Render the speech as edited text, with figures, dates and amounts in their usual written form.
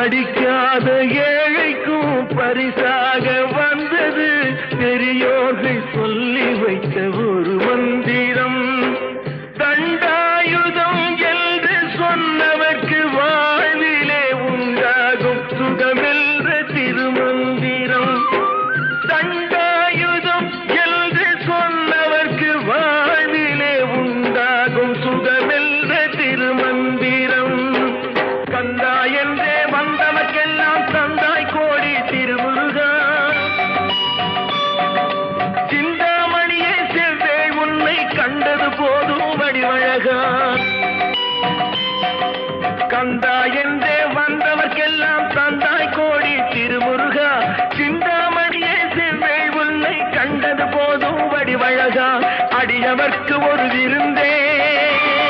படிக்காத ஏழைக்கும் பரிசாக வந்தது பெரியோர்கள் சொல்லி வைத்த ஒரு மந்திரம். தண்டாயுதம் என்று சொன்னவர்க்கு வாழ்விலே உண்டாகும் சுகமென்ற திருமந்திரம். தண்டாயுதம் என்று சொன்னவர்க்கு வாழ்விலே உண்டாகும் சுகமென்ற திருமந்திரம். கந்தா என்றே வந்தவர்க்கெல்லாம் தந்தாய் கோடி திருமுருகா. சிந்தாமணியே செவ்வே உன்னை கண்டது போதும் வடிவழகா. கந்தா என்றே வந்தவர்க்கெல்லாம் தந்தாய் கோடி திருமுருகா. சிந்தாமணியே செவ்வே உன்னை கண்டது போதும் வடிவழகா. அடியவர்க்கு ஒரு விருந்து